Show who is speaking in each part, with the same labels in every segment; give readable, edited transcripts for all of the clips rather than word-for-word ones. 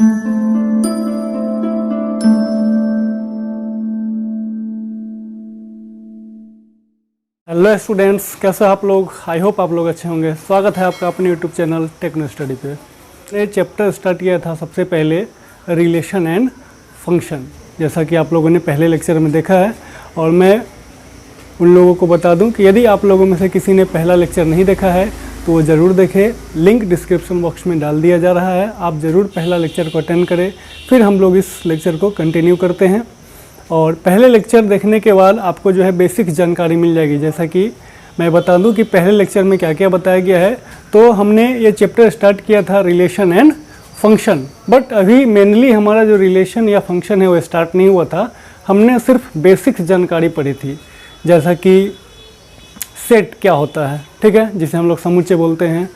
Speaker 1: Hello students, कैसे आप लोग? आई होप आप लोग अच्छे होंगे। स्वागत है आपका अपने यूट्यूब चैनल टेक्नो स्टडी पे। ये चैप्टर स्टार्ट किया था सबसे पहले रिलेशन एंड फंक्शन, जैसा कि आप लोगों ने पहले लेक्चर में देखा है। और मैं उन लोगों को बता दूं कि यदि आप लोगों में से किसी ने पहला लेक्चर नहीं देखा है तो वो ज़रूर देखें, लिंक डिस्क्रिप्शन बॉक्स में डाल दिया जा रहा है। आप ज़रूर पहला लेक्चर को अटेंड करें, फिर हम लोग इस लेक्चर को कंटिन्यू करते हैं। और पहले लेक्चर देखने के बाद आपको जो है बेसिक जानकारी मिल जाएगी। जैसा कि मैं बता दूं कि पहले लेक्चर में क्या क्या बताया गया है। तो हमने ये चैप्टर स्टार्ट किया था रिलेशन एंड फंक्शन, बट अभी मेनली हमारा जो रिलेशन या फंक्शन है वो स्टार्ट नहीं हुआ था। हमने सिर्फ बेसिक जानकारी पढ़ी थी, जैसा कि सेट क्या होता है, ठीक है, जिसे हम लोग समुच्चय बोलते हैं।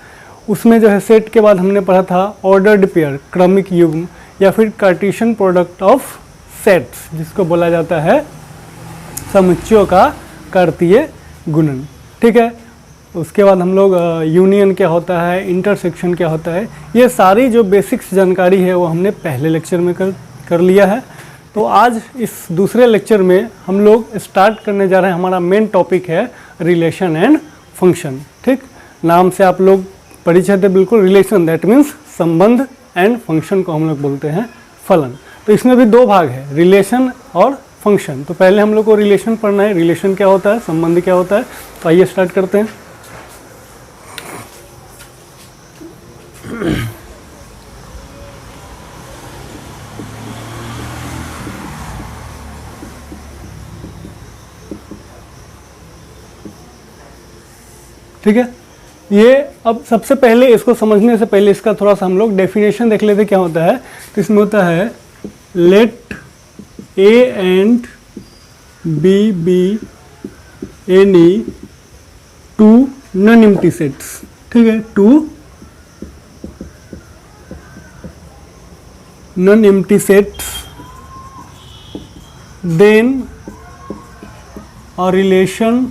Speaker 1: उसमें जो है सेट के बाद हमने पढ़ा था ऑर्डर्ड पेयर, क्रमिक युग्म, या फिर कार्टेशियन प्रोडक्ट ऑफ सेट्स, जिसको बोला जाता है समुच्चयों का कार्तीय गुणन, ठीक है। उसके बाद हम लोग यूनियन क्या होता है, इंटरसेक्शन क्या होता है, ये सारी जो बेसिक्स जानकारी है वो हमने पहले लेक्चर में कर लिया है। तो आज इस दूसरे लेक्चर में हम लोग स्टार्ट करने जा रहे हैं। हमारा मेन टॉपिक है रिलेशन एंड फंक्शन, ठीक। नाम से आप लोग परिचय थे बिल्कुल। रिलेशन दैट मीन्स संबंध, एंड फंक्शन को हम लोग बोलते हैं फलन। तो इसमें भी दो भाग है, रिलेशन और फंक्शन। तो पहले हम लोग को रिलेशन पढ़ना है, रिलेशन क्या होता है, संबंध क्या होता है। तो आइए स्टार्ट करते हैं। ठीक है, ये अब सबसे पहले इसको समझने से पहले इसका थोड़ा सा हम लोग डेफिनेशन देख लेते क्या होता है। तो इसमें होता है let A and B be any two non empty sets, ठीक है, two non empty sets, then a relation,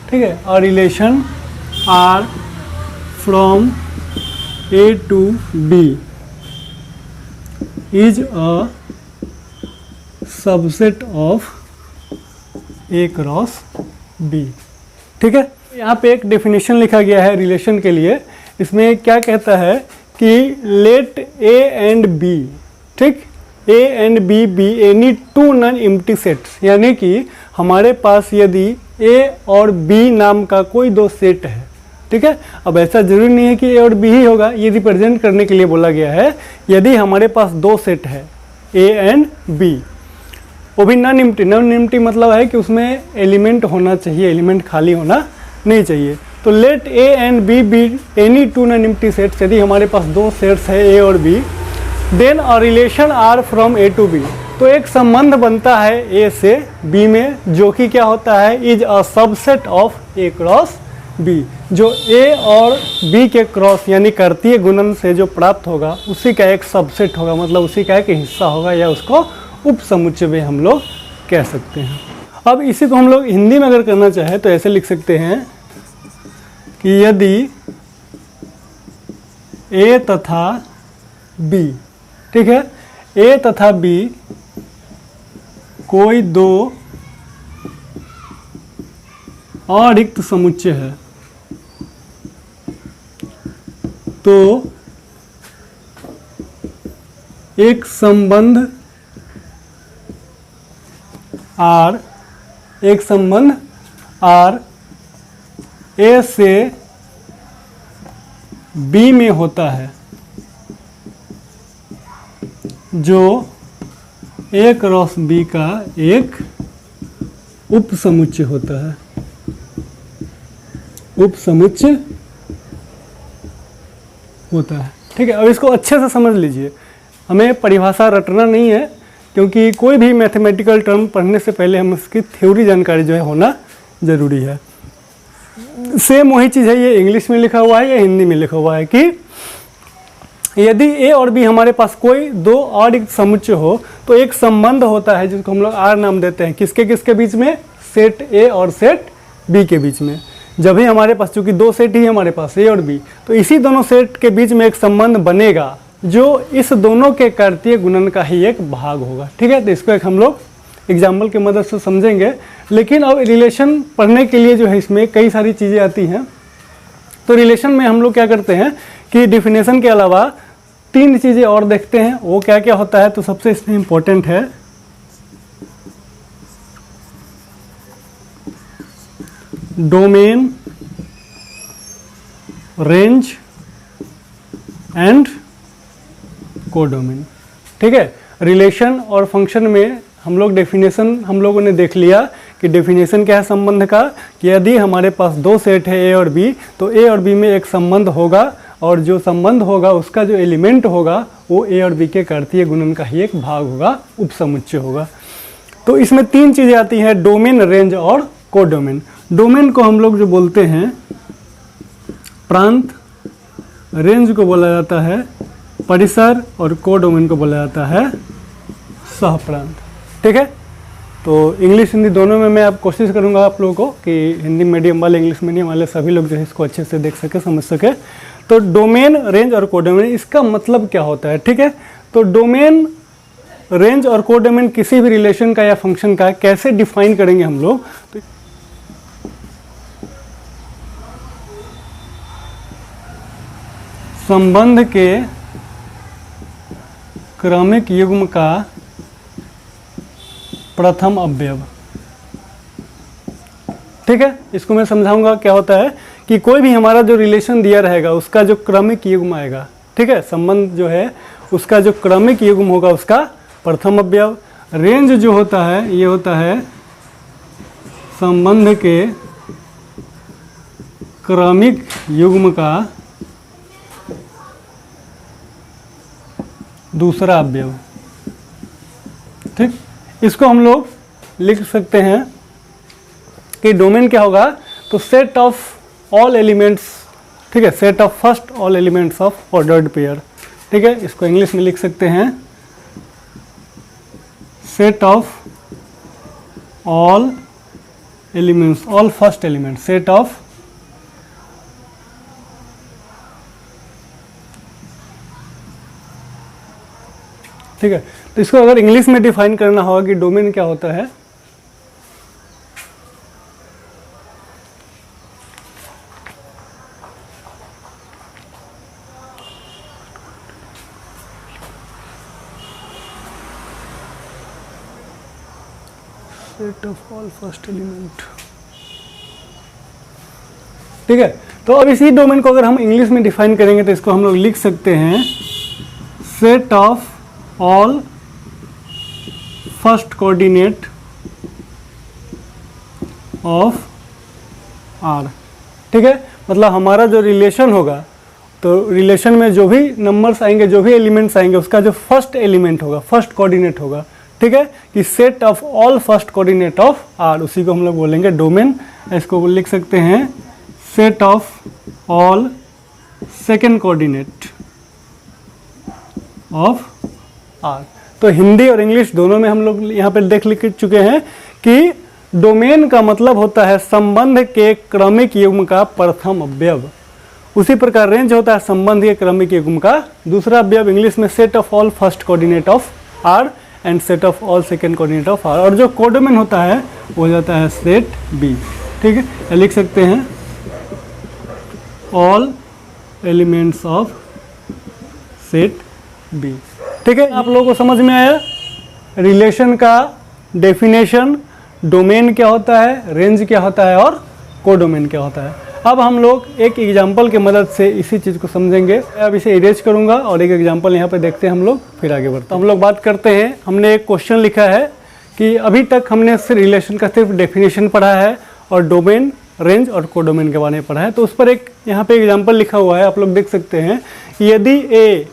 Speaker 1: ठीक है, a relation R from A to B is a subset of A cross B, ठीक है। यहाँ पे एक definition लिखा गया है रिलेशन के लिए। इसमें क्या कहता है कि लेट ए एंड बी, ठीक, A and B be any two non empty sets, यानी कि हमारे पास यदि ए और बी नाम का कोई दो सेट है, ठीक है। अब ऐसा जरूरी नहीं है कि ए और बी ही होगा, ये रिप्रेजेंट करने के लिए बोला गया है। यदि हमारे पास दो सेट है ए एंड बी, वो भी नॉन एम्प्टी। नॉन एम्प्टी मतलब है कि उसमें एलिमेंट होना चाहिए, एलिमेंट खाली होना नहीं चाहिए। तो let A and B be any two non empty sets, यदि हमारे पास दो सेट्स है ए और B, then a relation R from A to B, तो एक संबंध बनता है ए से बी में, जो कि क्या होता है, is a subset of A cross B, जो ए और बी के क्रॉस यानी कार्तीय गुणन से जो प्राप्त होगा उसी का एक सबसेट होगा, मतलब उसी का एक हिस्सा होगा, या उसको उप समुच्चय में हम लोग कह सकते हैं। अब इसी को हम लोग हिंदी में अगर करना चाहे तो ऐसे लिख सकते हैं कि यदि ए तथा बी, ठीक है, ए तथा बी कोई दो अरिक्त समुच्चय है, तो एक संबंध आर, एक संबंध आर ए से बी में होता है, जो ए क्रॉस बी का एक उप समुच्चय होता है। उप समुच्चय होता है, ठीक है। अब इसको अच्छे से समझ लीजिए, हमें परिभाषा रटना नहीं है, क्योंकि कोई भी मैथमेटिकल टर्म पढ़ने से पहले हम उसकी थ्योरी जानकारी जो है होना ज़रूरी है। सेम वही चीज़ है, ये इंग्लिश में लिखा हुआ है या हिंदी में लिखा हुआ है कि यदि ए और बी हमारे पास कोई दो और एक समुच्चय हो तो एक संबंध होता है जिसको हम लोग आर नाम देते हैं। किसके किसके बीच में? सेट ए और सेट बी के बीच में। जब भी हमारे पास, चूंकि दो सेट ही हमारे पास ए और बी, तो इसी दोनों सेट के बीच में एक संबंध बनेगा जो इस दोनों के कार्तीय गुणन का ही एक भाग होगा। ठीक है, तो इसको एक हम लोग एग्जाम्पल की मदद से समझेंगे। लेकिन अब रिलेशन पढ़ने के लिए जो है इसमें कई सारी चीज़ें आती हैं। तो रिलेशन में हम लोग क्या करते हैं कि डिफिनेशन के अलावा 3 चीज़ें और देखते हैं, वो क्या क्या होता है। तो सबसे इसमें इम्पोर्टेंट है डोमेन, रेंज एंड कोडोमेन। ठीक है, रिलेशन और फंक्शन में हम लोग डेफिनेशन हम लोगों ने देख लिया कि डेफिनेशन क्या है संबंध का, कि यदि हमारे पास 2 सेट है ए और बी, तो ए और बी में एक संबंध होगा और जो संबंध होगा उसका जो एलिमेंट होगा वो ए और बी के कार्तीय गुणन का ही एक भाग होगा, उपसमुच्चय होगा। तो इसमें 3 चीज़ें आती हैं, डोमेन, रेंज और कोडोमेन। डोमेन को हम लोग जो बोलते हैं प्रांत, रेंज को बोला जाता है परिसर और कोडोमेन को बोला जाता है सहप्रांत। ठीक है, तो इंग्लिश हिंदी दोनों में मैं अब कोशिश करूंगा आप लोगों को कि हिंदी मीडियम वाले, इंग्लिश मीडियम वाले सभी लोग जो है इसको अच्छे से देख सके, समझ सके। तो डोमेन, रेंज और कोडोमेन, इसका मतलब क्या होता है। ठीक है, तो डोमेन, रेंज और कोडोमेन किसी भी रिलेशन का या फंक्शन का कैसे डिफाइन करेंगे हम लोग। तो संबंध के क्रमिक युग्म का प्रथम अवयव। ठीक है, इसको मैं समझाऊंगा क्या होता है कि कोई भी हमारा जो रिलेशन दिया रहेगा उसका जो क्रमिक युग्म आएगा, ठीक है, संबंध जो है उसका जो क्रमिक युग्म होगा उसका प्रथम अवयव। रेंज जो होता है ये होता है संबंध के क्रमिक युग्म का दूसरा अवयव। ठीक, इसको हम लोग लिख सकते हैं कि डोमेन क्या होगा, तो सेट ऑफ ऑल एलिमेंट्स। ठीक है, set of first all elements of ordered pair. ठीक है, इसको इंग्लिश में लिख सकते हैं set of all elements, all first element, set of ठीक है। तो इसको अगर इंग्लिश में डिफाइन करना होगा कि डोमेन क्या होता है, set of all first element. ठीक है, तो अब इसी डोमेन को अगर हम इंग्लिश में डिफाइन करेंगे तो इसको हम लोग लिख सकते हैं set of all first coordinate of R. ठीक है, मतलब हमारा जो रिलेशन होगा, तो रिलेशन में जो भी नंबर्स आएंगे, जो भी एलिमेंट्स आएंगे, उसका जो फर्स्ट एलिमेंट होगा, फर्स्ट कोऑर्डिनेट होगा। ठीक है, कि set of all first coordinate of R, उसी को हम लोग बोलेंगे डोमेन। इसको लिख सकते हैं set of all second coordinate of R. तो हिंदी और इंग्लिश दोनों में हम लोग यहाँ पे देख लिख चुके हैं कि डोमेन का मतलब होता है संबंध के क्रमिक युग्म का प्रथम अवयव। उसी प्रकार रेंज होता है संबंध के क्रमिक युग्म का दूसरा अवयव। इंग्लिश में set of all first coordinate of R and set of all second coordinate of R. और जो कोडोमेन होता है वो हो जाता है सेट बी। ठीक है, लिख सकते हैं all elements of set B. ठीक है, आप लोगों को समझ में आया रिलेशन का डेफिनेशन, डोमेन क्या होता है, रेंज क्या होता है और कोडोमेन क्या होता है। अब हम लोग एक एग्जाम्पल की मदद से इसी चीज़ को समझेंगे। अब इसे इरेज करूंगा और एक एग्जाम्पल यहाँ पे देखते हैं हम लोग, फिर आगे बढ़ते हैं। हम लोग बात करते हैं, हमने एक क्वेश्चन लिखा है कि अभी तक हमने सिर्फ रिलेशन का सिर्फ डेफिनेशन पढ़ा है और डोमेन, रेंज और कोडोमेन के बारे में पढ़ा है। तो उस पर एक यहाँ पे एग्जाम्पल लिखा हुआ है, आप लोग देख सकते हैं। यदि ए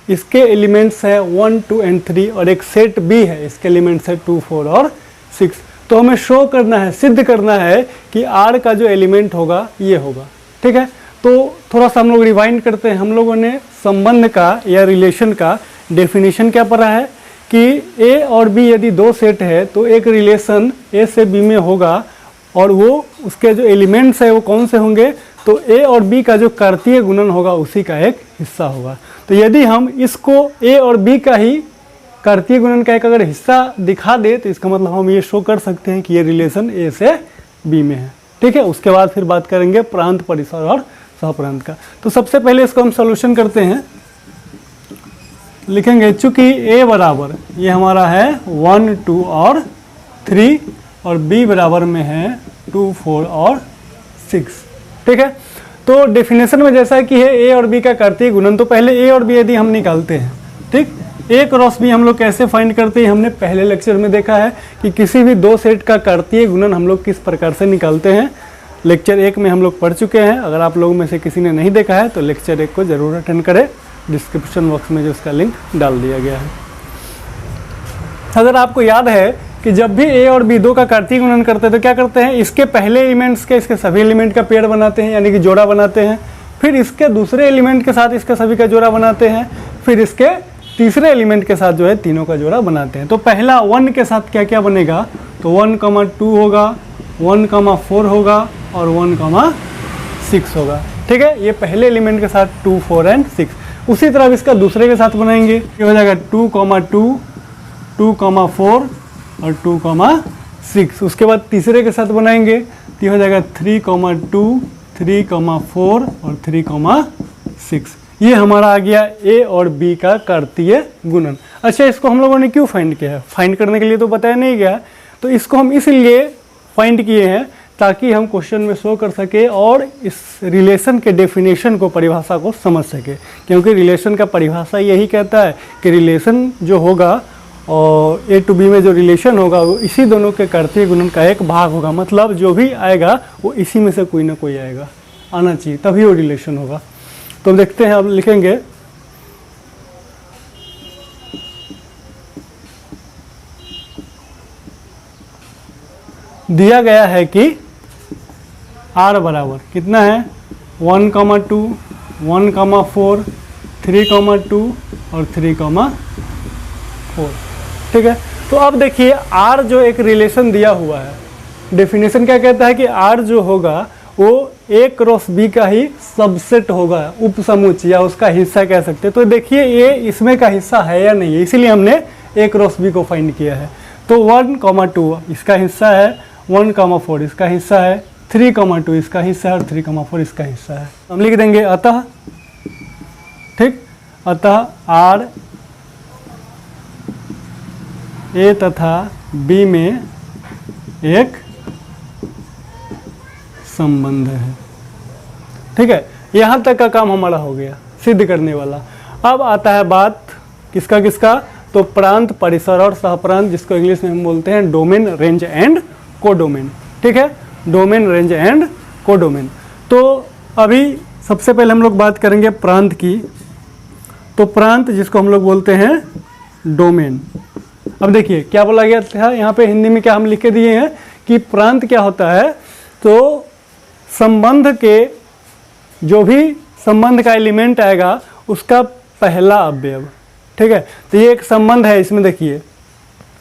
Speaker 1: इसके एलिमेंट्स है 1, 2 एंड 3 और एक सेट बी है, इसके एलिमेंट्स है 2, 4 और 6, तो हमें शो करना है, सिद्ध करना है कि आर का जो एलिमेंट होगा ये होगा। ठीक है, तो थोड़ा सा हम लोग रिवाइंड करते हैं। हम लोगों ने संबंध का या रिलेशन का डेफिनेशन क्या पढ़ा है कि ए और बी यदि 2 सेट है तो एक रिलेशन ए से बी में होगा और वो उसके जो एलिमेंट्स है वो कौन से होंगे, तो ए और बी का जो कार्तीय गुणन होगा उसी का एक हिस्सा होगा। तो यदि हम इसको ए और बी का ही कार्तीय गुणन का एक अगर हिस्सा दिखा दे तो इसका मतलब हम ये शो कर सकते हैं कि ये रिलेशन ए से बी में है। ठीक है, उसके बाद फिर बात करेंगे प्रांत, परिसर और सहप्रांत का। तो सबसे पहले इसको हम सोल्यूशन करते हैं, लिखेंगे चूंकि ए बराबर ये हमारा है 1, 2 और 3 और बी बराबर में है 2, 4 और 6। ठीक है, तो डेफिनेशन में जैसा कि है ए और बी का कार्तीय गुणन, तो पहले ए और बी यदि हम निकालते हैं, ठीक, ए क्रॉस बी हम लोग कैसे फाइंड करते हैं, हमने पहले लेक्चर में देखा है कि किसी भी दो सेट का कार्तीय गुणन हम लोग किस प्रकार से निकालते हैं। लेक्चर 1 में हम लोग पढ़ चुके हैं। अगर आप लोगों में से किसी ने नहीं देखा है तो लेक्चर 1 को जरूर अटेंड करें, डिस्क्रिप्शन बॉक्स में जो उसका लिंक डाल दिया गया है। अगर आपको याद है कि जब भी ए और बी दो का कार्तीय गुणन करते हैं तो क्या करते हैं, इसके पहले एलिमेंट्स के इसके सभी एलिमेंट का पेयर बनाते हैं, यानी कि जोड़ा बनाते हैं, फिर इसके दूसरे एलिमेंट के साथ इसके सभी का जोड़ा बनाते हैं, फिर इसके तीसरे एलिमेंट के साथ जो है तीनों का जोड़ा बनाते हैं। तो पहला 1 के साथ क्या क्या बनेगा, तो 1,2 होगा, 1,4 होगा और 1,6 होगा। ठीक है, ये पहले एलिमेंट के साथ 2, 4 एंड 6। उसी तरह इसका दूसरे के साथ बनाएंगे, ये हो जाएगा 2,2, 2,4 और 2,6। उसके बाद तीसरे के साथ बनाएंगे तो ये हो जाएगा 3,2, 3,4 और 3,6। ये हमारा आ गया ए और बी का कार्तीय गुणन। अच्छा, इसको हम लोगों ने क्यों फाइंड किया है, फाइंड करने के लिए तो बताया नहीं गया, तो इसको हम इसलिए फाइंड किए हैं ताकि हम क्वेश्चन में शो कर सके और इस रिलेशन के डेफिनेशन को, परिभाषा को समझ सके। क्योंकि रिलेशन का परिभाषा यही कहता है कि रिलेशन जो होगा और ए टू बी में जो रिलेशन होगा वो इसी दोनों के कार्तीय गुणन का एक भाग होगा। मतलब जो भी आएगा वो इसी में से कोई ना कोई आएगा, आना चाहिए, तभी वो रिलेशन होगा। तो देखते हैं, अब लिखेंगे दिया गया है कि r बराबर कितना है, 1,2, 1,4, 3,2 और 3,4। ठीक है, तो अब देखिए r जो एक रिलेशन दिया हुआ है, डेफिनेशन क्या कहता है कि r जो होगा वो ए क्रॉस बी का ही सबसेट होगा, उपसमुच्चय या उसका हिस्सा कह सकते हैं। तो देखिए ये इसमें का हिस्सा है या नहीं है, इसीलिए हमने ए क्रॉस बी को फाइंड किया है। तो 1,2 इसका हिस्सा है, 1,4 इसका हिस्सा है, 3,2 इसका हिस्सा है और 3,4 इसका हिस्सा है। हम लिख देंगे अतः, ठीक, अतः आर ए तथा बी में एक संबंध है। ठीक है, यहाँ तक का काम हमारा हो गया, सिद्ध करने वाला। अब आता है बात किसका किसका, तो प्रांत, परिसर और सहप्रांत, जिसको इंग्लिश में हम बोलते हैं डोमेन, रेंज एंड कोडोमेन। ठीक है, डोमेन, रेंज एंड कोडोमेन। तो अभी सबसे पहले हम लोग बात करेंगे प्रांत की। तो प्रांत जिसको हम लोग बोलते हैं डोमेन। अब देखिए क्या बोला गया था यहाँ पे, हिंदी में क्या हम लिख के दिए हैं कि प्रांत क्या होता है, तो संबंध के जो भी संबंध का एलिमेंट आएगा उसका पहला अवयव। ठीक है, तो ये एक संबंध है, इसमें देखिए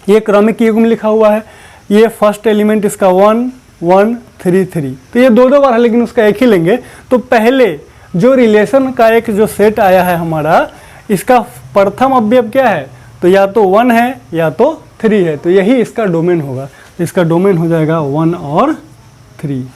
Speaker 1: ये क्रमिक युग्म लिखा हुआ है, ये फर्स्ट एलिमेंट इसका 1, 1, 3, 3, तो ये दो बार है लेकिन उसका एक ही लेंगे। तो पहले जो रिलेशन का एक जो सेट आया है हमारा, इसका प्रथम अवयव क्या है, तो या तो 1 है या तो 3 है, तो यही इसका डोमेन होगा। तो इसका डोमेन हो जाएगा 1 और 3।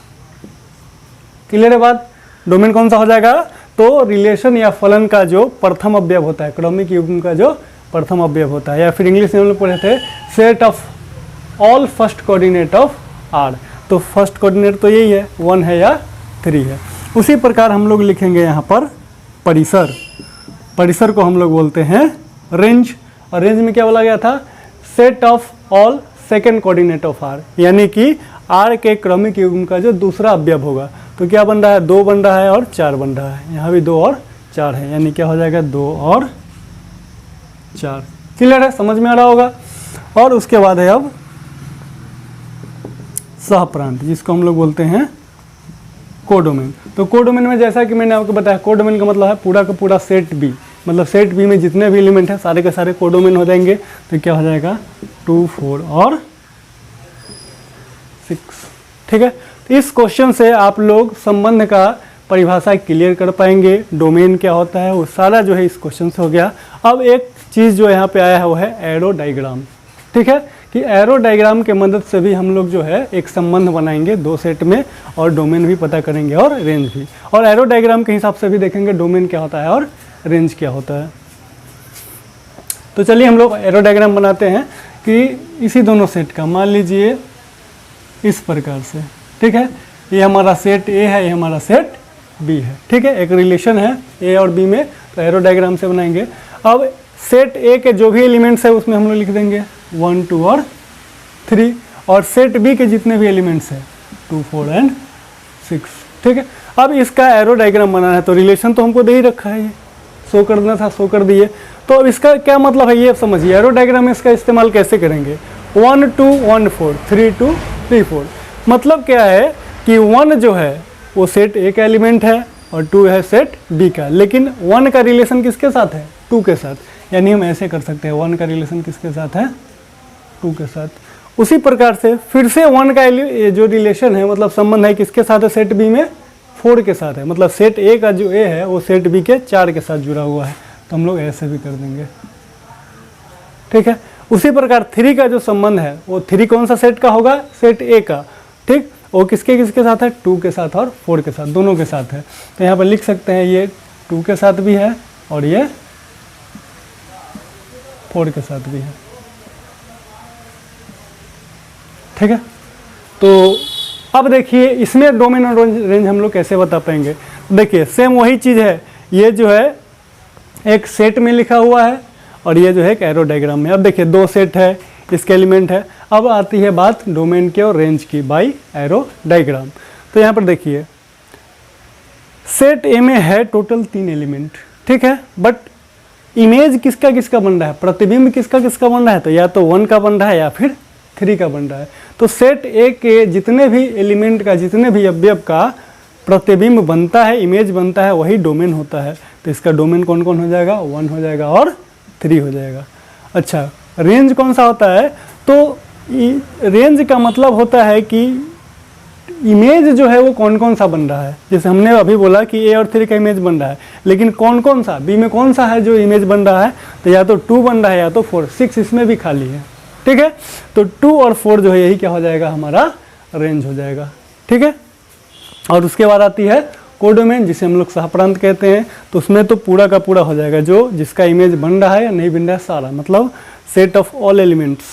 Speaker 1: क्लियर है बात, डोमेन कौन सा हो जाएगा, तो रिलेशन या फलन का जो प्रथम अवयव होता है, क्रमिक युग्म का जो प्रथम अवयव होता है, या फिर इंग्लिश में हम लोग पढ़े थे set of all first coordinate of R. तो फर्स्ट कोऑर्डिनेट तो यही है, 1 है या 3 है। उसी प्रकार हम लोग लिखेंगे यहाँ पर परिसर। परिसर को हम लोग बोलते हैं रेंज, और रेंज में क्या बोला गया था, set of all second coordinate of R, यानी कि आर के क्रमिक युग्म का जो दूसरा अवयव होगा। तो क्या बन रहा है, 2 बन रहा है और 4 बन रहा है, यहाँ भी 2 और 4 है, यानी क्या हो जाएगा 2 और 4। क्लियर है, समझ में आ रहा होगा। और उसके बाद है अब सहप्रांत, जिसको हम लोग बोलते हैं कोडोमेन। तो कोडोमेन में जैसा कि मैंने आपको बताया, कोडोमेन का मतलब है पूरा का पूरा सेट बी, मतलब सेट बी में जितने भी एलिमेंट हैं सारे के सारे कोडोमेन हो जाएंगे। तो क्या हो जाएगा 2, 4 और 6। ठीक है, तो इस क्वेश्चन से आप लोग संबंध का परिभाषा क्लियर कर पाएंगे, डोमेन क्या होता है, वो सारा जो है इस क्वेश्चन से हो गया। अब एक चीज़ जो यहाँ पे आया है वो है एरो डायग्राम। ठीक है, कि एरो डायग्राम के मदद से भी हम लोग जो है एक संबंध बनाएंगे दो सेट में, और डोमेन भी पता करेंगे और रेंज भी, और एरो डायग्राम के हिसाब से भी देखेंगे डोमेन क्या होता है और रेंज क्या होता है। तो चलिए हम लोग एरो डायग्राम बनाते हैं कि इसी दोनों सेट का, मान लीजिए इस प्रकार से। ठीक है, ये हमारा सेट ए है, ये हमारा सेट बी है। ठीक है, एक रिलेशन है ए और बी में, तो एरो डायग्राम से बनाएंगे। अब सेट ए के जो भी एलिमेंट्स है उसमें हम लोग लिख देंगे 1 2 और 3, और सेट बी के जितने भी एलिमेंट्स हैं 2 4 एंड 6। ठीक है, अब इसका एरो डायग्राम बनाना है, तो रिलेशन तो हमको दे ही रखा है, ये शो करना था, शो कर दिए। तो अब इसका क्या मतलब है ये समझिए, एरो डायग्राम में इसका इस्तेमाल कैसे करेंगे। 1 2 1 4, 3 2 3 4, मतलब क्या है कि 1 जो है वो सेट ए का एलिमेंट है और 2 है सेट बी का, लेकिन 1 का रिलेशन किसके साथ है, 2 के साथ। यानी हम ऐसे कर सकते हैं, 1 का रिलेशन किसके साथ है, 2 के साथ। उसी प्रकार से फिर से 1 का जो रिलेशन है, मतलब संबंध है, किसके साथ है, सेट बी में 4 के साथ है। मतलब सेट ए का जो ए है वो सेट बी के 4 के साथ जुड़ा हुआ है, तो हम लोग ऐसे भी कर देंगे। ठीक है, उसी प्रकार 3 का जो संबंध है वो 3 कौन सा सेट का होगा, सेट ए का। ठीक, वो किसके किसके साथ है, 2 के साथ और 4 के साथ, दोनों के साथ है। तो यहाँ पर लिख सकते हैं ये 2 के साथ भी है और ये 4 के साथ भी है। ठीक है, तो अब देखिए इसमें डोमेन और रेंज हम लोग कैसे बता पाएंगे। देखिए सेम वही चीज़ है, ये जो है एक सेट में लिखा हुआ है और ये जो है एक एरो डायग्राम में। अब देखिए 2 सेट है, इसके एलिमेंट है। अब आती है बात डोमेन की और रेंज की बाय एरो डायग्राम। तो यहाँ पर देखिए सेट ए में है टोटल 3 एलिमेंट। ठीक है, बट इमेज किसका किसका बन रहा है, प्रतिबिंब किसका किसका बन रहा है, तो या तो 1 का बन रहा है या फिर 3 का बन रहा है। तो सेट ए के जितने भी एलिमेंट का, जितने भी अवयव का प्रतिबिंब बनता है, इमेज बनता है, वही डोमेन होता है। तो इसका डोमेन कौन कौन हो जाएगा, 1 हो जाएगा और 3 हो जाएगा। अच्छा, रेंज कौन सा होता है, तो रेंज का मतलब होता है कि इमेज जो है वो कौन कौन सा बन रहा है। जैसे हमने अभी बोला कि ए और 3 का इमेज बन रहा है, लेकिन कौन कौन सा, बी में कौन सा है जो इमेज बन रहा है, तो या तो 2 बन रहा है या तो 4, 6 इसमें भी खाली है। ठीक है, तो 2 और 4 जो है यही क्या हो जाएगा, हमारा रेंज हो जाएगा। ठीक है, और उसके बाद आती है कोडोमेन, जिसे हम लोग सहप्रांत कहते हैं। तो उसमें तो पूरा का पूरा हो जाएगा, जो जिसका इमेज बन रहा है या नहीं बन रहा है सारा, मतलब सेट ऑफ ऑल एलिमेंट्स।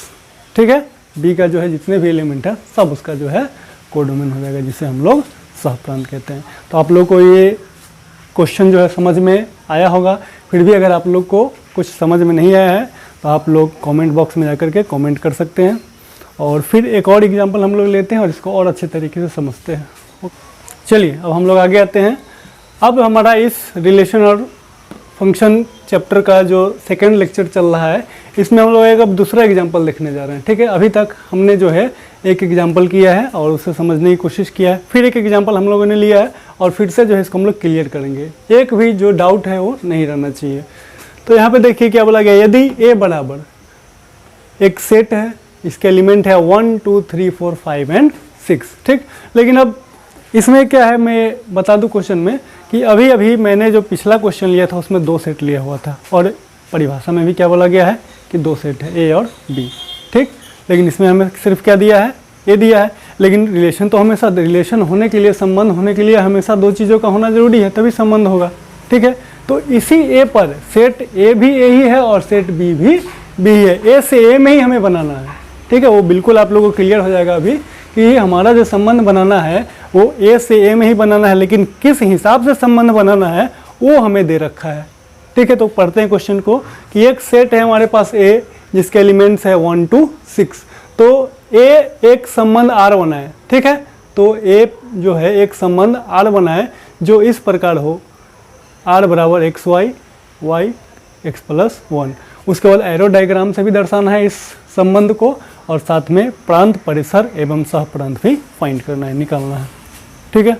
Speaker 1: ठीक है, बी का जो है जितने भी एलिमेंट है सब उसका जो है कोडोमेन हो जाएगा, जिसे हम लोग सहप्रांत कहते हैं। तो आप लोग को ये क्वेश्चन जो है समझ में आया होगा। फिर भी अगर आप लोग को कुछ समझ में नहीं आया है तो आप लोग कमेंट बॉक्स में जाकर के कमेंट कर सकते हैं, और फिर एक और एग्जांपल हम लोग लेते हैं और इसको और अच्छे तरीके से समझते हैं। चलिए अब हम लोग आगे आते हैं। अब हमारा इस रिलेशन और फंक्शन चैप्टर का जो सेकंड लेक्चर चल रहा है, इसमें हम लोग एक अब दूसरा एग्जांपल देखने जा रहे हैं। ठीक है, अभी तक हमने जो है एक एग्जांपल किया है और उसे समझने की कोशिश किया है, फिर एक एग्जांपल हम लोगों ने लिया है और फिर से जो है इसको हम लोग क्लियर करेंगे। एक भी जो डाउट है वो नहीं रहना चाहिए। तो यहाँ पे देखिए क्या बोला गया, यदि ए बराबर एक सेट है, इसके एलिमेंट है 1 2 3 4 5 एंड 6। ठीक, लेकिन अब इसमें क्या है, मैं बता दूं क्वेश्चन में कि अभी अभी मैंने जो पिछला क्वेश्चन लिया था उसमें 2 सेट लिया हुआ था, और परिभाषा में भी क्या बोला गया है कि 2 सेट है, ए और बी। ठीक, लेकिन इसमें हमें सिर्फ क्या दिया है, ए दिया है। लेकिन रिलेशन तो हमेशा, रिलेशन होने के लिए, संबंध होने के लिए हमेशा 2 चीज़ों का होना जरूरी है, तभी संबंध होगा। ठीक है, तो इसी ए पर सेट ए भी ए ही है और सेट बी भी बी है। ए से ए में ही हमें बनाना है। ठीक है, वो बिल्कुल आप लोगों को क्लियर हो जाएगा अभी कि हमारा जो संबंध बनाना है वो ए से ए में ही बनाना है, लेकिन किस हिसाब से संबंध बनाना है वो हमें दे रखा है। ठीक है, तो पढ़ते हैं क्वेश्चन को कि एक सेट है हमारे पास ए, जिसके एलिमेंट्स है 1 2 6। तो ए एक संबंध आर बनाए। ठीक है, तो ए जो है एक संबंध आर बनाए जो इस प्रकार हो, आर बराबर x y y x plus 1। उसके बाद एरो डायग्राम से भी दर्शाना है इस संबंध को, और साथ में प्रांत, परिसर एवं सह प्रांत भी फाइंड करना है, निकालना है। ठीक है,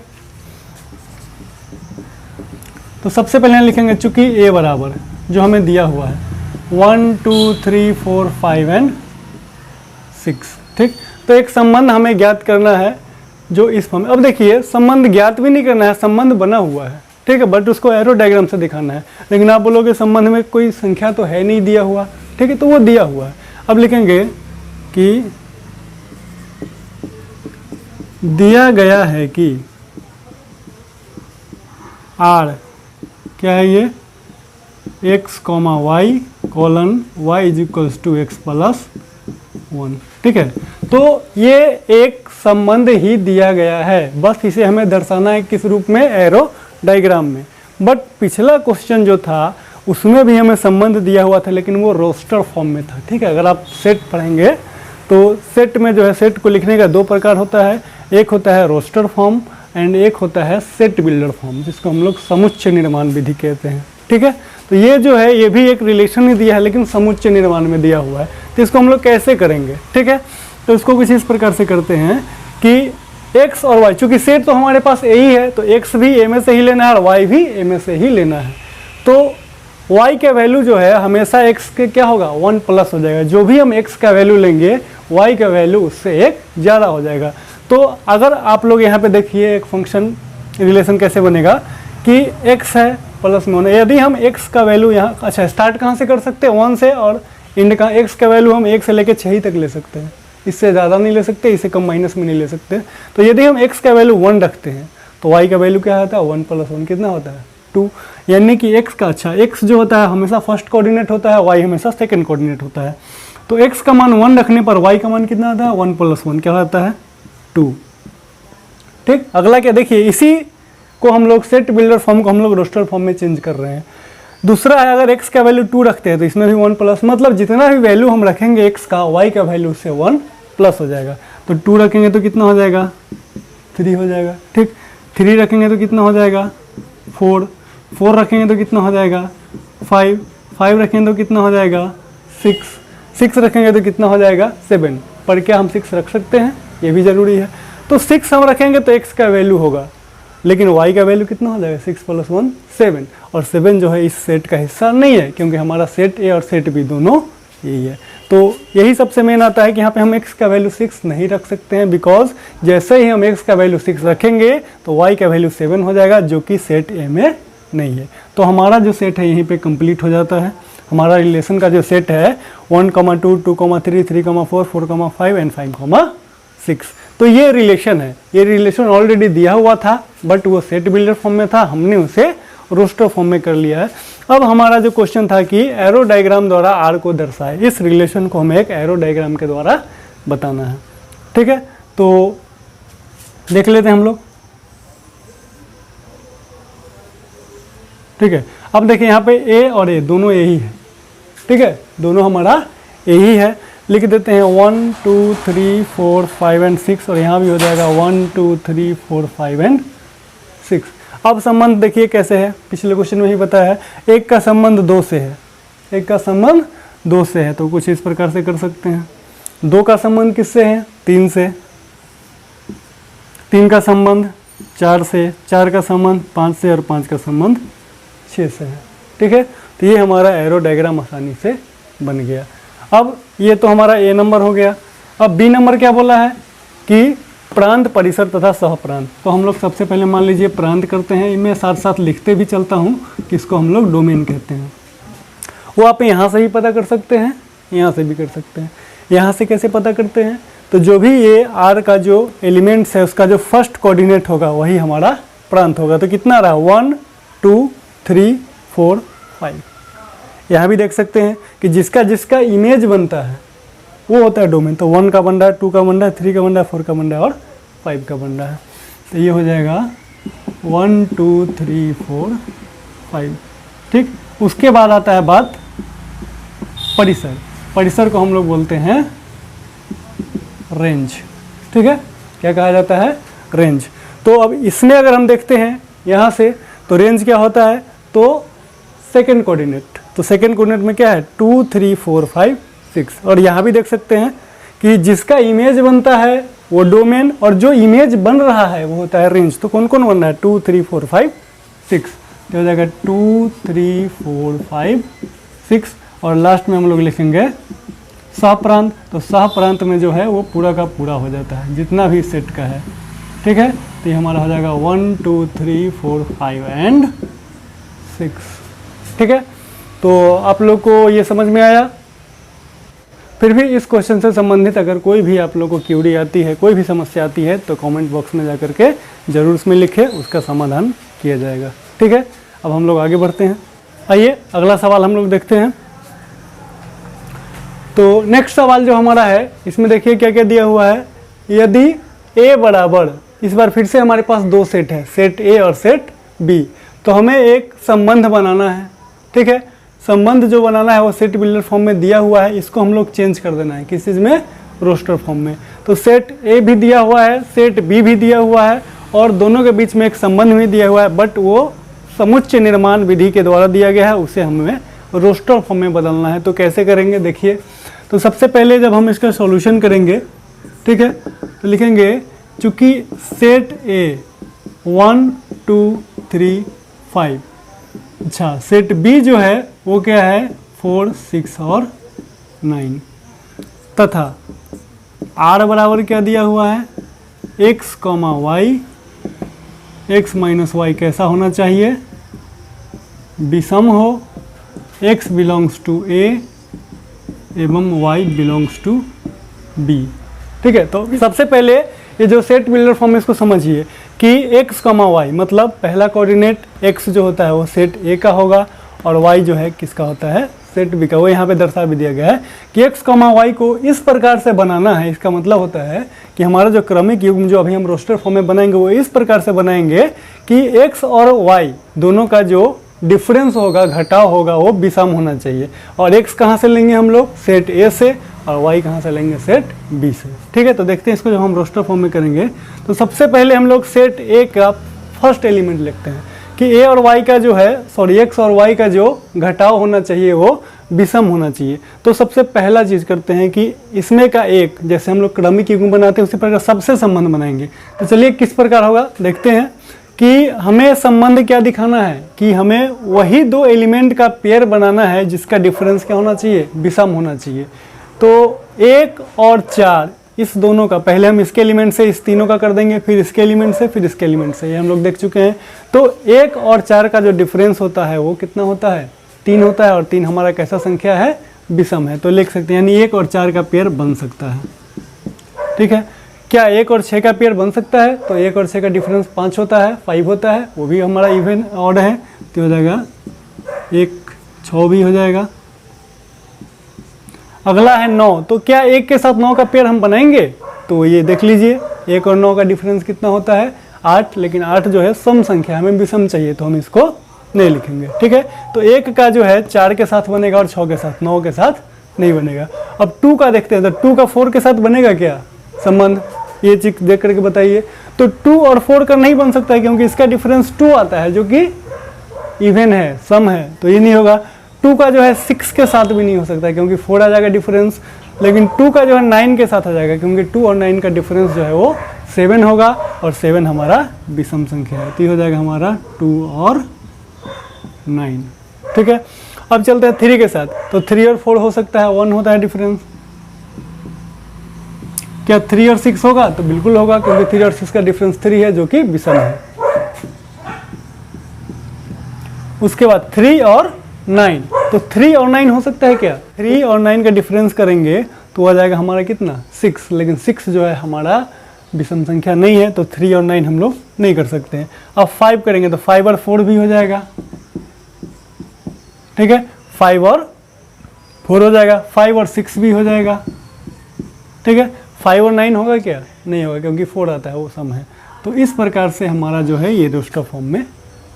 Speaker 1: तो सबसे पहले लिखेंगे, चूंकि ए बराबर जो हमें दिया हुआ है 1 2 3 4 5 एंड 6। ठीक, तो एक संबंध हमें ज्ञात करना है जो इस फॉर्म में। अब देखिए संबंध ज्ञात भी नहीं करना है, संबंध बना हुआ है, ठीक है, बट उसको एरो डायग्राम से दिखाना है। लेकिन आप बोलोगे संबंध में कोई संख्या तो है नहीं दिया हुआ, ठीक है, तो वो दिया हुआ है। अब लिखेंगे कि दिया गया है कि R क्या है ये, x, y colon y is equals to x plus 1, ठीक है। तो ये एक संबंध ही दिया गया है, बस इसे हमें दर्शाना है किस रूप में, एरो डायग्राम में। बट पिछला क्वेश्चन जो था उसमें भी हमें संबंध दिया हुआ था, लेकिन वो रोस्टर फॉर्म में था, ठीक है। अगर आप सेट पढ़ेंगे तो सेट में जो है, सेट को लिखने का दो प्रकार होता है, एक होता है रोस्टर फॉर्म एंड एक होता है सेट बिल्डर फॉर्म, जिसको हम लोग समुच्चय निर्माण विधि कहते हैं, ठीक है। तो ये जो है ये भी एक रिलेशन ही दिया है, लेकिन समुच्चय निर्माण में दिया हुआ है। तो इसको हम लोग कैसे करेंगे, ठीक है। तो इसको कुछ इस प्रकार से करते हैं कि x और y, चूंकि सेट तो हमारे पास a ही है, तो x भी a में से ही लेना है और y भी a में से ही लेना है। तो y का वैल्यू जो है हमेशा x के क्या होगा, 1 प्लस हो जाएगा। जो भी हम x का वैल्यू लेंगे y का वैल्यू उससे 1 ज़्यादा हो जाएगा। तो अगर आप लोग यहाँ पे देखिए एक फंक्शन रिलेशन कैसे बनेगा कि x है प्लस में होना, यदि हम x का वैल्यू यहाँ, अच्छा स्टार्ट कहाँ से कर सकते हैं, 1 से, और एंड का x का वैल्यू हम 1 से लेकर 6 ही तक ले सकते हैं, इससे ज़्यादा नहीं ले सकते, इससे कम माइनस में नहीं ले सकते। तो यदि हम x का वैल्यू 1 रखते हैं तो y का वैल्यू क्या होता है, 1 प्लस 1 कितना होता है, 2। यानी कि x का, अच्छा x जो होता है हमेशा फर्स्ट कोऑर्डिनेट होता है, y हमेशा सेकंड कोऑर्डिनेट होता है। तो x का मान 1 रखने पर y का मान कितना आता है, 1 प्लस 1 क्या होता है, 2, ठीक। अगला क्या, देखिए इसी को हम लोग सेट बिल्डर फॉर्म को हम लोग रोस्टर फॉर्म में चेंज कर रहे हैं। दूसरा है, अगर x का वैल्यू 2 रखते हैं तो इसमें भी 1 प्लस, मतलब जितना भी वैल्यू हम रखेंगे x का, y का वैल्यू उससे 1 प्लस हो जाएगा। तो 2 रखेंगे तो कितना हो जाएगा, 3 हो जाएगा, ठीक। 3 रखेंगे तो कितना हो जाएगा, 4 रखेंगे तो कितना हो जाएगा, 5 रखेंगे तो कितना हो जाएगा, 6 रखेंगे तो कितना हो जाएगा, 7। पर क्या हम 6 रख सकते हैं, ये भी ज़रूरी है। तो 6 हम रखेंगे तो x का वैल्यू होगा, लेकिन y का वैल्यू कितना हो जाएगा, 6 प्लस 1 7, और 7 जो है इस सेट का हिस्सा नहीं है, क्योंकि हमारा सेट A और सेट B दोनों यही है। तो यही सबसे मेन आता है कि यहाँ पे हम x का वैल्यू 6 नहीं रख सकते हैं, बिकॉज जैसे ही हम x का वैल्यू 6 रखेंगे तो y का वैल्यू 7 हो जाएगा, जो कि सेट A में नहीं है। तो हमारा जो सेट है यहीं पे कंप्लीट हो जाता है। हमारा रिलेशन का जो सेट है 1, 2, 2, 3, 3, 4, 4, 5 एंड 5, 6। तो ये रिलेशन है, ये रिलेशन ऑलरेडी दिया हुआ था, बट वो सेट बिल्डर फॉर्म में था, हमने उसे रोस्टर फॉर्म में कर लिया है। अब हमारा जो क्वेश्चन था कि एरो डायग्राम द्वारा आर को दर्शाए, इस रिलेशन को हमें एक एरो डायग्राम के द्वारा बताना है, ठीक है। तो देख लेते हैं हम लोग, ठीक है। अब देखिए यहाँ पे ए और ए दोनों ए ही है, ठीक है, दोनों हमारा ए ही है। लिख देते हैं 1, 2, 3, 4, 5 एंड 6, और यहाँ भी हो जाएगा 1, 2, 3, 4, 5 एंड 6। अब संबंध देखिए कैसे है, पिछले क्वेश्चन में ही बताया है, एक का संबंध 2 से है, एक का संबंध 2 से है, तो कुछ इस प्रकार से कर सकते हैं। 2 का संबंध किससे है, 3 से, 3 का संबंध 4 से, 4 का संबंध 5 से, और 5 का संबंध 6 से है, ठीक है। तो ये हमारा एरो डायग्राम आसानी से बन गया। अब ये तो हमारा ए नंबर हो गया। अब बी नंबर क्या बोला है कि प्रांत, परिसर तथा सहप्रांत। तो हम लोग सबसे पहले मान लीजिए प्रांत करते हैं, इनमें साथ साथ लिखते भी चलता हूँ कि इसको हम लोग डोमेन कहते हैं। वो आप यहाँ से भी पता कर सकते हैं, यहाँ से भी कर सकते हैं। यहाँ से कैसे पता करते हैं, तो जो भी ये आर का जो एलिमेंट्स है उसका जो फर्स्ट कोऑर्डिनेट होगा वही हमारा प्रांत होगा। तो कितना रहा, 1, 2, 3, 4, 5। यहाँ भी देख सकते हैं कि जिसका जिसका इमेज बनता है वो होता है डोमेन। तो 1 का बन रहा है, 2 का बन रहा है, 3 का बन रहा है, 4 का बन रहा है और 5 का बन रहा है। तो ये हो जाएगा 1, 2, 3, 4, 5, ठीक। उसके बाद आता है बात परिसर। परिसर को हम लोग बोलते हैं रेंज, ठीक है। क्या कहा जाता है, रेंज। तो अब इसमें अगर हम देखते हैं यहाँ से, तो रेंज क्या होता है, तो सेकेंड कोऑर्डिनेट। तो सेकेंड कोऑर्डिनेट में क्या है, 2, 3, 4, 5, 6। और यहाँ भी देख सकते हैं कि जिसका इमेज बनता है वो डोमेन, और जो इमेज बन रहा है वो होता है रेंज। तो कौन कौन बन रहा है, 2, 3, 4, 5, 6। तो हो जाएगा 2, 3, 4, 5, 6। और लास्ट में हम लोग लिखेंगे सहप्रांत। तो सहप्रांत में जो है वो पूरा का पूरा हो जाता है, जितना भी सेट का है, ठीक है, तो ये हमारा हो जाएगा 1 2 3 4 5 एंड 6। ठीक है, तो आप लोग को ये समझ में आया। फिर भी इस क्वेश्चन से संबंधित अगर कोई भी आप लोग को क्यूरी आती है, कोई भी समस्या आती है, तो कमेंट बॉक्स में जा कर के ज़रूर उसमें लिखें, उसका समाधान किया जाएगा। ठीक है, अब हम लोग आगे बढ़ते हैं। आइए अगला सवाल हम लोग देखते हैं। तो नेक्स्ट सवाल जो हमारा है, इसमें देखिए क्या क्या दिया हुआ है। यदि ए बराबर, इस बार फिर से हमारे पास दो सेट है, सेट ए और सेट बी, तो हमें एक संबंध बनाना है। ठीक है, संबंध जो बनाना है वो सेट बिल्डर फॉर्म में दिया हुआ है, इसको हम लोग चेंज कर देना है किस चीज़ में, रोस्टर फॉर्म में। तो सेट ए भी दिया हुआ है, सेट बी भी दिया हुआ है, और दोनों के बीच में एक संबंध भी दिया हुआ है, बट वो समुच्चय निर्माण विधि के द्वारा दिया गया है, उसे हमें रोस्टर फॉर्म में बदलना है। तो कैसे करेंगे देखिए। तो सबसे पहले जब हम इसका सॉल्यूशन करेंगे, ठीक है, तो लिखेंगे चूँकि सेट ए 1 2 3 5, अच्छा सेट बी जो है वो क्या है 4 6 और 9, तथा आर बराबर क्या दिया हुआ है x, y, x minus y कैसा होना चाहिए, विषम हो, x बिलोंग्स टू a एवं y बिलोंग्स टू b। ठीक है, तो सबसे पहले ये जो सेट बिल्डर फॉर्म है इसको समझिए कि x, y मतलब पहला कोऑर्डिनेट x जो होता है वो सेट a का होगा, और y जो है किसका होता है, सेट b का। वो यहाँ पे दर्शा भी दिया गया है कि x, y को इस प्रकार से बनाना है। इसका मतलब होता है कि हमारा जो क्रमिक युग्म जो अभी हम रोस्टर फॉर्म में बनाएंगे वो इस प्रकार से बनाएंगे कि x और y दोनों का जो डिफरेंस होगा, घटाव होगा, वो विषम होना चाहिए। और x कहाँ से लेंगे हम लोग, सेट a से, और y कहाँ से लेंगे, सेट b से। ठीक है, तो देखते हैं इसको जब हम रोस्टर फॉर्म में करेंगे। तो सबसे पहले हम लोग सेट a का फर्स्ट एलिमेंट लिखते हैं कि a और y का जो है, सॉरी x और y का जो घटाव होना चाहिए वो विषम होना चाहिए। तो सबसे पहला चीज़ करते हैं कि इसमें का एक, जैसे हम लोग क्रमिक युग्म बनाते हैं उसी प्रकार सबसे संबंध बनाएंगे। तो चलिए किस प्रकार होगा देखते हैं कि हमें संबंध क्या दिखाना है कि हमें वही दो एलिमेंट का पेयर बनाना है जिसका डिफरेंस क्या होना चाहिए, विषम होना चाहिए। तो 1 और 4 इस दोनों का, पहले हम इसके एलिमेंट से इस तीनों का कर देंगे, फिर इसके एलिमेंट से, फिर इसके एलिमेंट से, ये हम लोग देख चुके हैं। तो 1 और 4 का जो डिफरेंस होता है वो कितना होता है, 3 होता है, और 3 हमारा कैसा संख्या है, विषम है। तो लिख सकते हैं यानी 1 और 4 का पेयर बन सकता है। ठीक है, क्या 1 और 6 का पेयर बन सकता है, तो 1 और 6 का डिफरेंस 5 होता है, 5 होता है, वो भी हमारा इवन ऑड है, तो हो जाएगा 1 6 भी हो जाएगा। अगला है 9, तो क्या 1 के साथ 9 का पेयर हम बनाएंगे, तो ये देख लीजिए 1 और 9 का डिफरेंस कितना होता है 8, लेकिन 8 जो है सम संख्या, हमें विषम चाहिए तो हम इसको नहीं लिखेंगे। ठीक है, तो 1 का जो है 4 के साथ बनेगा और 6 के साथ, 9 के साथ नहीं बनेगा। अब 2 का देखते हैं, तो 2 का 4 के साथ बनेगा क्या संबंध, ये चीज देख करके बताइए। तो 2 और 4 का नहीं बन सकता है क्योंकि इसका डिफरेंस 2 आता है जो कि इवन है, सम है, तो ये नहीं होगा। 2 का जो है 6 के साथ भी नहीं हो सकता है क्योंकि 4 आ जाएगा डिफरेंस, लेकिन 2 का जो है 9 के साथ आ जाएगा क्योंकि 2 और 9 का डिफरेंस जो है वो 7 होगा, और 7 हमारा विषम संख्या है, तो ये हो जाएगा हमारा 2 और 9। ठीक है, अब चलते हैं 3 के साथ। तो 3 और 4 हो सकता है, 1 होता है डिफरेंस। क्या 3 और 6 होगा, तो बिल्कुल होगा क्योंकि 3 और 6 का डिफरेंस 3 है जो कि विषम है। उसके बाद 3 और 9, तो 3 और 9 हो सकता है क्या, 3 और 9 का डिफरेंस करेंगे तो आ जाएगा हमारा कितना 6, लेकिन 6 जो है हमारा विषम संख्या नहीं है, तो 3 और 9 हम लोग नहीं कर सकते हैं। अब 5 करेंगे तो 5 और 4 भी हो जाएगा। ठीक है, 5 और 4 हो जाएगा, 5 और 6 भी हो जाएगा। ठीक है, 5 और 9 होगा क्या, नहीं होगा क्योंकि 4 आता है, वो सम है। तो इस प्रकार से हमारा जो है ये रोस्टर फॉर्म में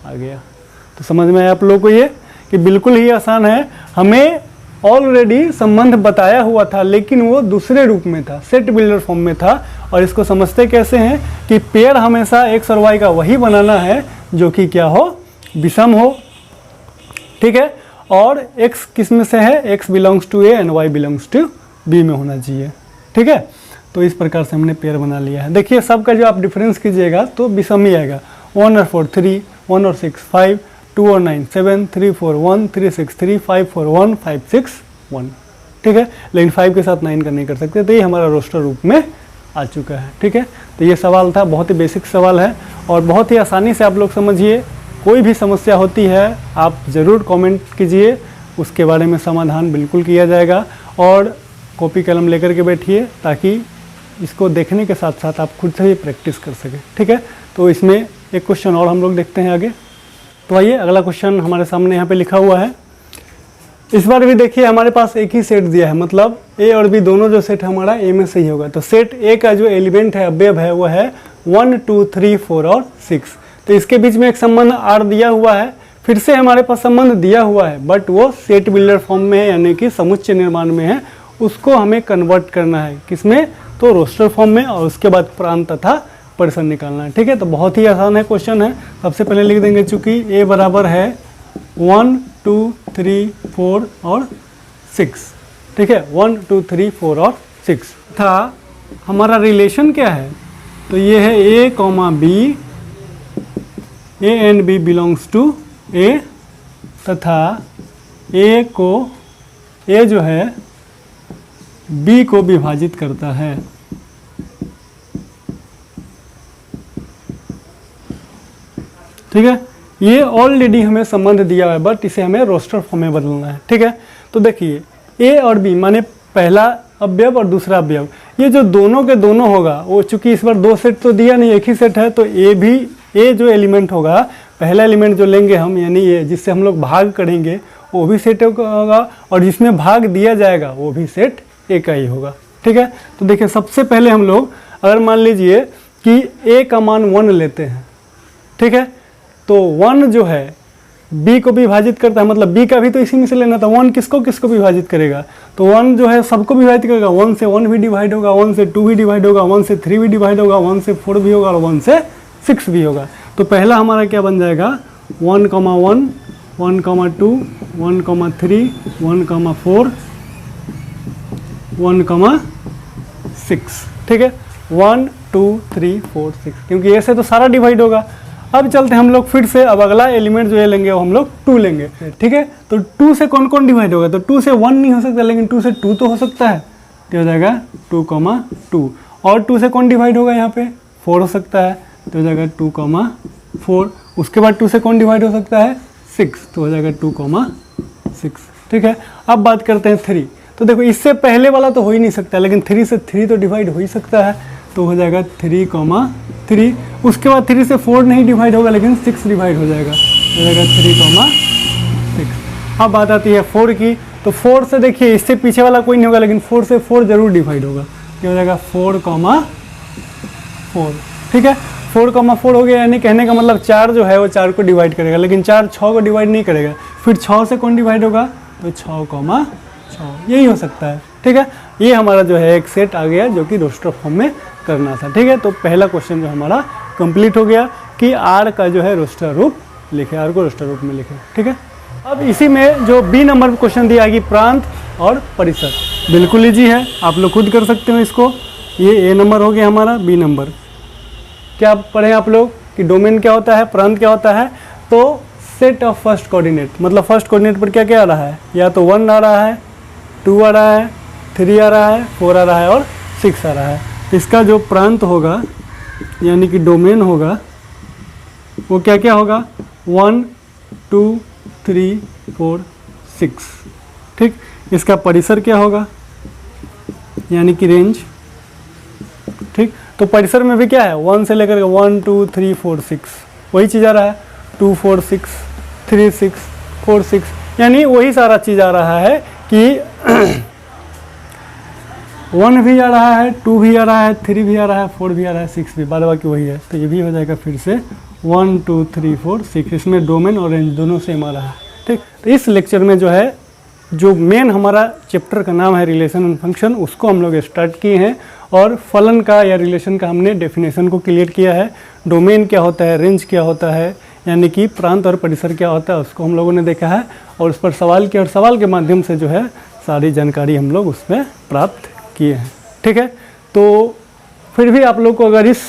Speaker 1: आ गया। तो समझ में आया आप लोगों को ये कि बिल्कुल ही आसान है। हमें ऑलरेडी संबंध बताया हुआ था लेकिन वो दूसरे रूप में था, सेट बिल्डर फॉर्म में था। और इसको समझते कैसे हैं कि पेयर हमेशा x और y का वही बनाना है जो कि क्या हो, विषम हो। ठीक है, और x किस में से है, x belongs to a and y belongs to b में होना चाहिए। ठीक है, तो इस प्रकार से हमने पेयर बना लिया है। देखिए सबका जो आप डिफरेंस कीजिएगा तो विषम ही आएगा। 1 और 4 3, 1 और 6 5, 2 और 9 7, 3 4 1, 3 6 3, 5 4 1, 5 6 1। ठीक है, लेकिन 5 के साथ 9 का नहीं कर सकते, तो ये हमारा रोस्टर रूप में आ चुका है। ठीक है, तो ये सवाल था, बहुत ही बेसिक सवाल है और बहुत ही आसानी से आप लोग समझिए। कोई भी समस्या होती है आप ज़रूर कमेंट कीजिए, उसके बारे में समाधान बिल्कुल किया जाएगा। और कॉपी कलम लेकर के बैठिए ताकि इसको देखने के साथ साथ आप खुद से भी प्रैक्टिस कर सकें। ठीक है, तो इसमें एक क्वेश्चन और हम लोग देखते हैं आगे। तो आइए अगला क्वेश्चन हमारे सामने यहाँ पे लिखा हुआ है। इस बार भी देखिए हमारे पास एक ही सेट दिया है, मतलब ए और बी दोनों जो सेट हमारा ए में सही होगा। तो सेट ए का जो एलिमेंट है, अवयव है, वो है 1 2 3 4 और 6। तो इसके बीच में एक संबंध आर दिया हुआ है, फिर से हमारे पास संबंध दिया हुआ है बट वो सेट बिल्डर फॉर्म में है, यानी कि समुच्चय निर्माण में है। उसको हमें कन्वर्ट करना है किसमें, तो रोस्टर फॉर्म में, और उसके बाद प्रांत तथा परिसर निकालना है। ठीक है, तो बहुत ही आसान है क्वेश्चन है। सबसे पहले लिख देंगे, चूंकि ए बराबर है 1 2 3 4 और 6। ठीक है, 1 2 3 4 और 6 था। हमारा रिलेशन क्या है, तो ये है A comma B, A and B belongs to A, तथा ए को, ए जो है बी को विभाजित करता है। ठीक है, ये ऑलरेडी हमें संबंध दिया है बट इसे हमें रोस्टर फॉर्म में बदलना है। ठीक है, तो देखिए ए और बी माने पहला अवयव और दूसरा अवयव, ये जो दोनों के दोनों होगा, वो चूंकि इस बार दो सेट तो दिया नहीं, एक ही सेट है, तो ए भी, ए जो एलिमेंट होगा, पहला एलिमेंट जो लेंगे हम, यानी ये जिससे हम लोग भाग करेंगे, वो भी सेट होगा, और जिसमें भाग दिया जाएगा वो भी सेट ए का ही होगा। ठीक है, तो देखिए सबसे पहले हम लोग अगर मान लीजिए कि ए का मान 1 लेते हैं। ठीक है, तो 1 जो है बी को विभाजित करता है, मतलब बी का भी तो इसी में से लेना था। 1 किसको किसको विभाजित करेगा, तो 1 जो है सबको विभाजित करेगा। 1 से 1 भी डिवाइड होगा, 1 से 2 भी डिवाइड होगा, 1 से 3 भी डिवाइड होगा, 1 से 4 भी होगा और 1 से 6 भी होगा। तो पहला हमारा क्या बन जाएगा, 1 1 1 2 1 3 1 4 1 6। ठीक है, 1 2 3 4 6, क्योंकि ऐसे तो सारा डिवाइड होगा। अब चलते हैं हम लोग फिर से, अब अगला एलिमेंट जो है लेंगे वो हम लोग 2 लेंगे। ठीक है, तो 2 से कौन कौन डिवाइड होगा, तो 2 से 1 नहीं हो सकता, लेकिन 2 से 2 तो हो सकता है, तो हो जाएगा 2 2। और 2 से कौन डिवाइड होगा, यहाँ पे 4 हो सकता है, तो हो जाएगा 2 4। उसके बाद 2 से कौन डिवाइड हो सकता है, 6, तो हो जाएगा 2 6। ठीक है, अब बात करते हैं 3। तो देखो इससे पहले वाला तो हो ही नहीं सकता, लेकिन 3 से 3 तो डिवाइड हो ही सकता है, तो हो जाएगा 3 3। उसके बाद 3 से 4 नहीं डिवाइड होगा, लेकिन 6 डिवाइड हो जाएगा, हो जाएगा 3 6। अब बात आती है 4 की, तो 4 से देखिए इससे पीछे वाला कोई नहीं होगा, लेकिन 4 से 4 जरूर डिवाइड होगा, क्या हो जाएगा 4 4। ठीक है, 4 4 हो गया, यानी कहने का मतलब 4 जो है वो 4 को डिवाइड करेगा, लेकिन 4 6 को डिवाइड नहीं करेगा। फिर 6 से कौन डिवाइड होगा, तो 6 6, यही हो सकता है। ठीक है, ये हमारा जो है एक सेट आ गया जो कि रोस्टर फॉर्म में करना था। ठीक है, तो पहला क्वेश्चन जो हमारा कंप्लीट हो गया कि आर का जो है रोस्टर रूप लिखे, आर को रोस्टर रूप में लिखे। ठीक है, अब इसी में जो बी नंबर पर क्वेश्चन दिया कि प्रांत और परिसर, बिल्कुल ईजी है, आप लोग खुद कर सकते हो इसको। ये ए नंबर हो गया हमारा, बी नंबर क्या पढ़े आप लोग कि डोमेन क्या होता है, प्रांत क्या होता है, तो सेट ऑफ फर्स्ट कोऑर्डिनेट, मतलब फर्स्ट कोऑर्डिनेट पर क्या क्या आ रहा है, या तो 1 आ रहा है, 2 आ रहा है, 3 आ रहा है, 4 आ रहा है और 6 आ रहा है। इसका जो प्रांत होगा यानी कि डोमेन होगा वो क्या क्या होगा, 1 2 3 4 6। ठीक, इसका परिसर क्या होगा, यानी कि रेंज। ठीक, तो परिसर में भी क्या है, 1 से लेकर 1 2 3 4 6 वही चीज़ आ रहा है, 2 4 6 3 6 4 6, यानी वही सारा चीज़ आ रहा है कि 1 भी आ रहा है, 2 भी आ रहा है, 3 भी आ रहा है, 4 भी आ रहा है, 6 भी, बाद बाकी वही है। तो ये भी हो जाएगा फिर से 1 2 3 4 6, इसमें डोमेन और रेंज दोनों सेम आ रहा है। ठीक, तो इस लेक्चर में जो है जो मेन हमारा चैप्टर का नाम है रिलेशन एंड फंक्शन, उसको हम लोग स्टार्ट किए हैं, और फलन का या रिलेशन का हमने डेफिनेशन को क्लियर किया है। डोमेन क्या होता है, रेंज क्या होता है, यानी कि प्रांत और परिसर क्या होता है, उसको हम लोगों ने देखा है, और उस पर सवाल किया, और सवाल के माध्यम से जो है सारी जानकारी हम लोग उसमें प्राप्त किए हैं। ठीक है, तो फिर भी आप लोग को अगर इस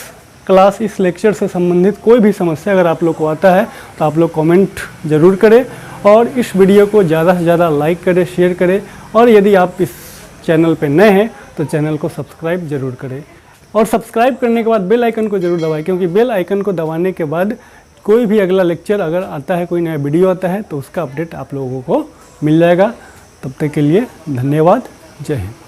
Speaker 1: क्लास, इस लेक्चर से संबंधित कोई भी समस्या अगर आप लोग को आता है तो आप लोग कमेंट ज़रूर करें, और इस वीडियो को ज़्यादा से ज़्यादा लाइक करें, शेयर करें, और यदि आप इस चैनल पर नए हैं तो चैनल को सब्सक्राइब ज़रूर करें। और सब्सक्राइब करने के बाद बेल आइकन को जरूर दबाएं, क्योंकि बेल आइकन को दबाने के बाद कोई भी अगला लेक्चर अगर आता है, कोई नया वीडियो आता है तो उसका अपडेट आप लोगों को मिल जाएगा। तब तक के लिए धन्यवाद। जय हिंद।